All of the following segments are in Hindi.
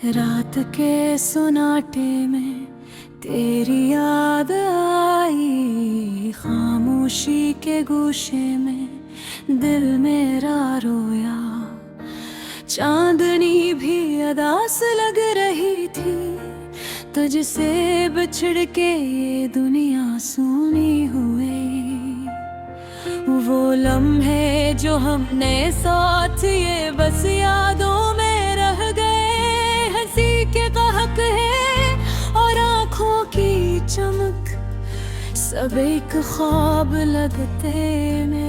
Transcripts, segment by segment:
रात के सुनाटे में तेरी याद आई, खामोशी के गोशे में दिल मेरा रोया। चांदनी भी अदास लग रही थी, तुझसे बिछड़ के ये दुनिया सूनी हुई। वो लम्हे जो हमने साथ ये बस यादों में रह गए। हंसी के कहक है और आँखों की चमक, सब एक ख्वाब लगते में।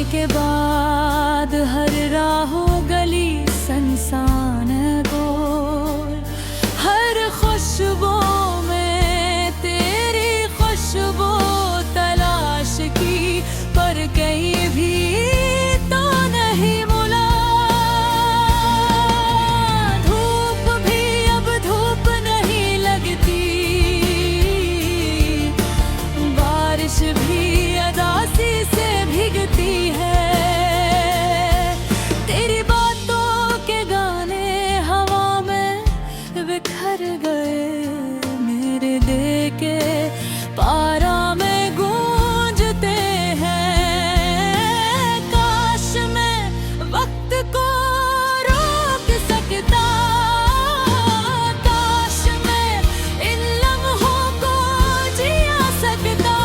के बाद हर राहों गली संसान गोल, हर खुशबू में तेरी खुशबू तलाश की, पर कहीं भी तो नहीं मिला। धूप भी अब धूप नहीं लगती, बारिश भी अदासी से भीगती है। तेरी बातों के गाने हवा में बिखर गए, मेरे दिल के पारा में गूंजते हैं। काश मैं वक्त को रोक सकता, काश मैं इन लम्हों को जिया सकता,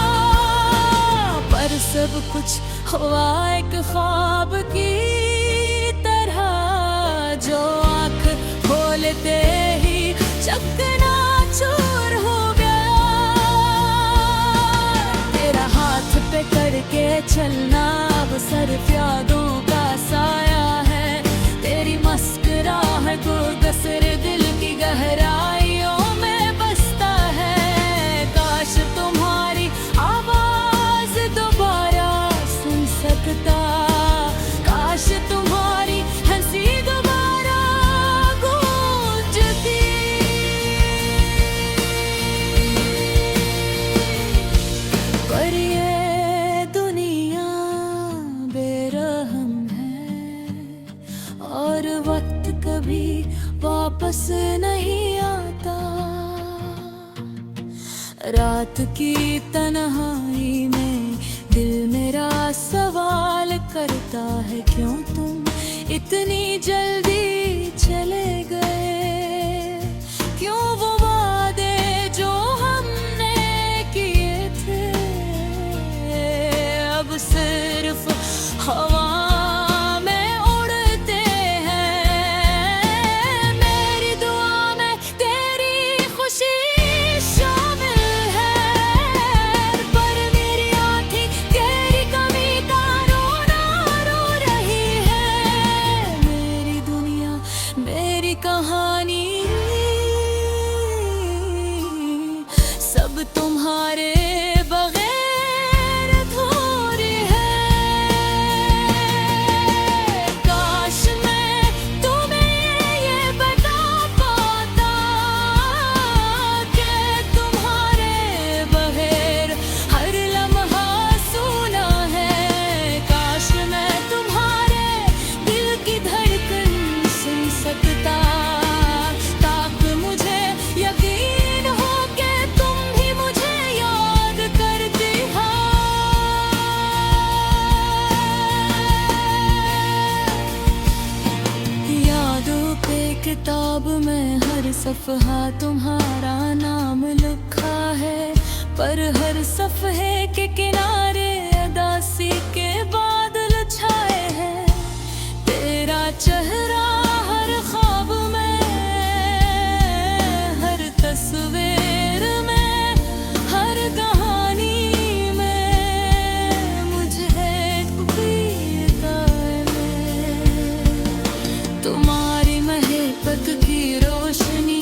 पर सब कुछ हुआ एक ख्वाब की तरह, जो आँख खोलते ही चकनाचूर हो गया। तेरा हाथ पे करके चलना अब सिर्फ यादों का साया है। तेरी मुस्कुराहट को गसर दिल की गहराइयों में बसता है। काश तुम्हारी आवाज दोबारा सुन सकता, काश तुम्हारी हंसी दोबारा गूंजती। पर ये दुनिया बेरहम है और वक्त कभी वापस नहीं आता। रात की तन्हाई में दिल मेरा सवाल करता है, क्यों तुम इतनी जल्दी चले गए? क्यों वो वादे जो हमने किए थे अब सिर्फ हवा में उड़ते हैं? मेरी दुआ में तेरी खुशी शामिल है, पर मेरी आँखें तेरी कमी का रोना रो रही है। मेरी दुनिया मेरी कहानी सब तुम्हारे बगैर अधूरी है। काश मैं तुम्हें ये बता पाता कि तुम्हारे बगैर हर लम्हा सूना है। काश मैं तुम्हारे दिल की धड़कन सुन सकता, ताकि मुझे यकीन हो कि तुम भी मुझे याद करती हो। यादों पे किताब में हर सफ़हा तुम्हारा नाम लिखा है, पर हर सफ़हे के किनारे अदासी के बादल छाए हैं। तेरा चेहरा हर ख्वाब में, हर तस्वीर में, हर कहानी में मुझे पीता है। तुम्हारी महक की रोशनी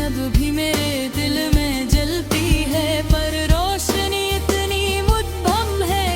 अब भी मेरे दिल में जलती है, पर रोशनी इतनी मुद्भम है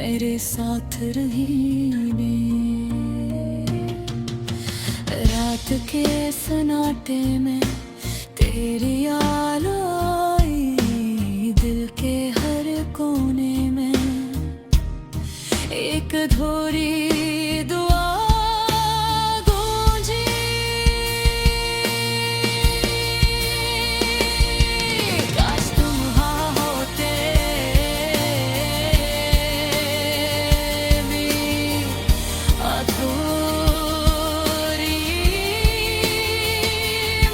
मेरे साथ रही ने। रात के सन्नाटे में तेरी याद आई, दिल के हर कोने में एक अधूरी दुआ गूंजी। काश तुम हाँ होते भी अधूरी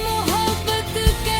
मोहब्बत के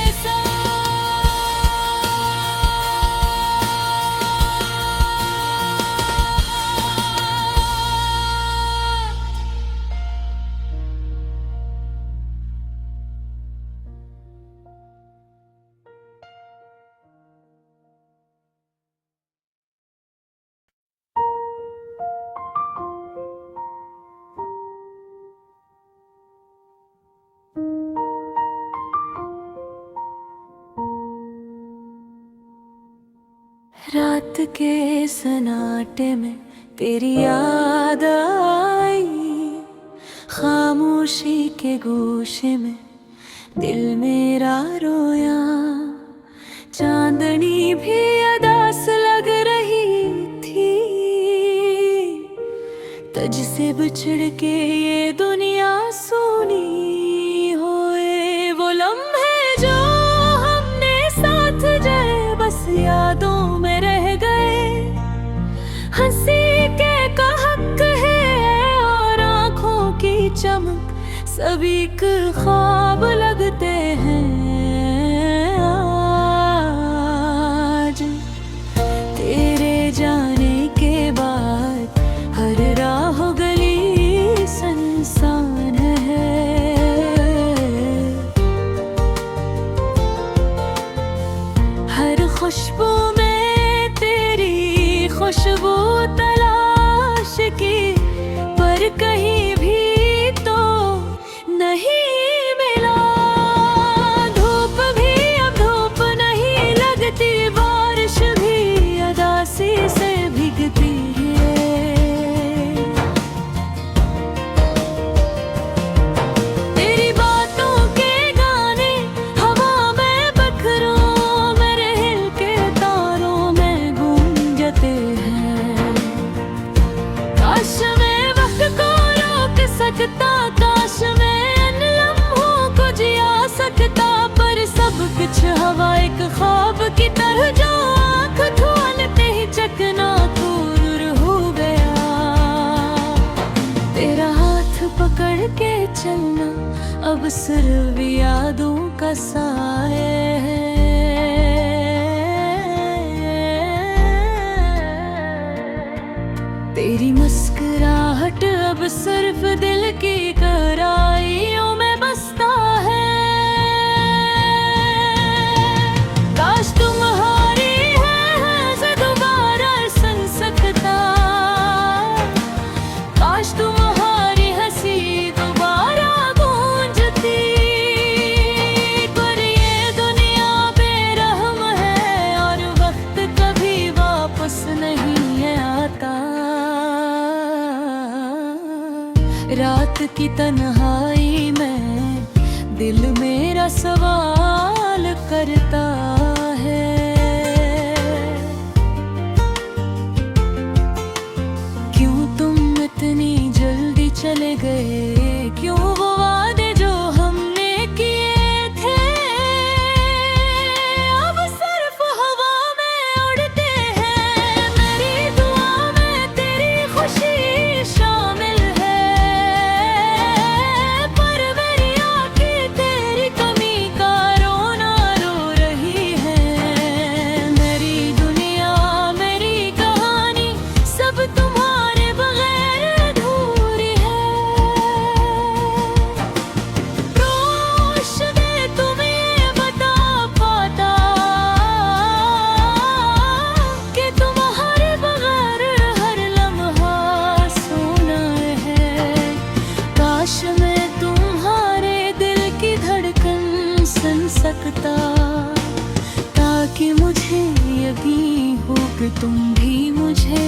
रात के सन्नाटे में तेरी याद आई, खामोशी के गोशे में दिल मेरा रोया। चांदनी भी अदास लग रही थी, तुझसे बिछड़ के ये दुनिया सुनी होए। वो लम्हे जो हमने साथ जाए बस यादों में रह गए। हंसी के का हक है और आँखों की चमक सभी के ख्वाब लगते हैं। आज तेरे जाने के बाद हर राह गली सुनसान है। हर खुशबू में तेरी खुशबू तलाश की, पर कहीं भी तो नहीं मिला। धूप भी अब धूप नहीं लगती, बारिश भी उदासी से भीगती है। तेरी बातों के गाने हवा में बखरों में रेल के तारों में गूंजते हैं। काश मैं वक्त को रोक सकता, काश मैं इन लम्हों को जिया सकता, पर सब कुछ हवा एक ख्वाब की तरह जो आँख खोलते ही चकनाचूर हो गया। तेरा हाथ पकड़ के चलना अब सिर्फ यादों का साए है। तेरी मुस्कुराहट अब सिर्फ दिल की गहराइयों में बसता है। काश तुम्हारी है से दोबारा सुन सकता, काश तुम्हारी हंसी दोबारा गूंजती, पर ये दुनिया बेरहम है और वक्त कभी वापस नहीं आता। रात की तन्हाई में दिल मेरा सवाल करता है, क्यों तुम इतनी जल्दी चले गए? क्यों वो वादे जो हमने किए थे अब सिर्फ हवा में उड़ते हैं? मेरी दुआ में तेरी खुशी शामिल है, पर मेरी आँखें तेरी कमी का रोना रो रही है। मेरी दुनिया मेरी कहानी सब तुम्हारे बगैर अधूरी है। काश मैं तुम्हें बता पाता कि तुम्हारे बगैर हर लम्हा सोना है। काश मैं तुम्हारे दिल की धड़कन सुन सकता, ताकि मुझे यकीन हो कि तुम भी मुझे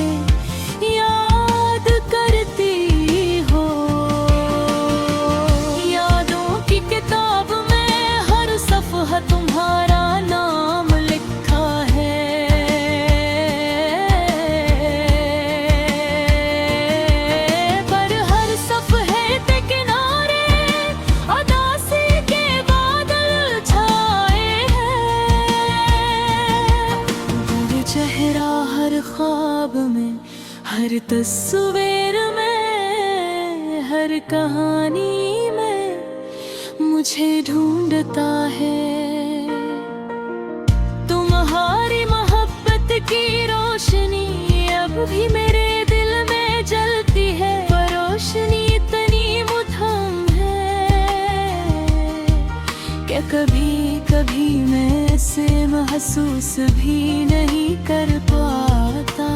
हर तस्वीर में, हर कहानी में मुझे ढूंढता है। तुम्हारी मोहब्बत की रोशनी अब भी मेरे दिल में जलती है। वो रोशनी इतनी मुठम है कि कभी कभी मैं इसे महसूस भी नहीं कर पाता।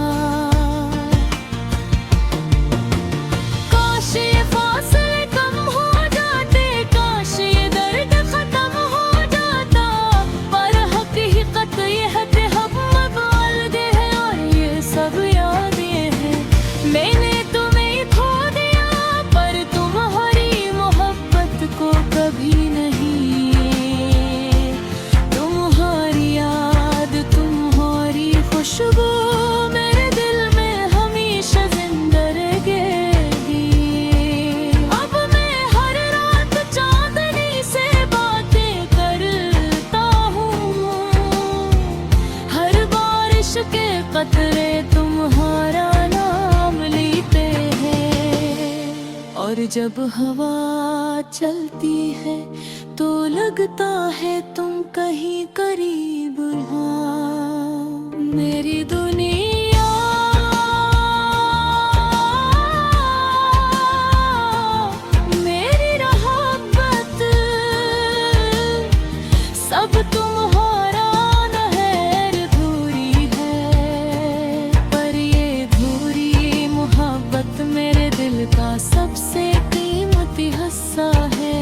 काश ये फासले कम हो जाते, काश ये दर्द खत्म हो जाता, पर हकीकत ये है कि हम अब अलग हैं और ये सब यादें हैं। मैंने तुम्हें खो दिया पर तुम्हारी मोहब्बत को कभी नहीं। तुम्हारी याद, तुम्हारी खुशबू मेरे दिल में हमेशा जिंदा रहेगी। अब मैं हर रात चांदनी से बातें करता हूँ, हर बारिश के कतरे तुम्हारा नाम लेते हैं। और जब हवा चलती है तो लगता है तुम कहीं करीब हो। मेरी दुनिया मेरी मोहब्बत सब तुम्हारा नहर धूरी है, पर ये धूरी मोहब्बत मेरे दिल का सबसे कीमती हिस्सा है।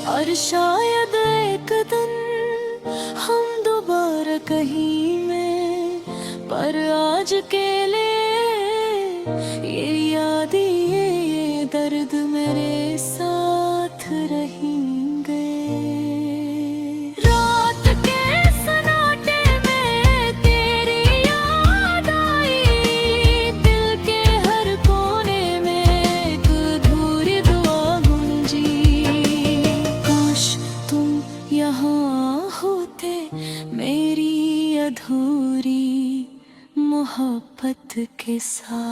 और शायद एक दिन हम दोबारा कहीं में, पर आज के लिए ये यादें, ये दर्द मेरे साथ रहेंगे। रात के सन्नाटे में तेरी याद आई, दिल के हर कोने में एक अधूरी दुआ गूंजी। काश तुम यहाँ होते मेरी अधूरी मोहब्बत के साथ।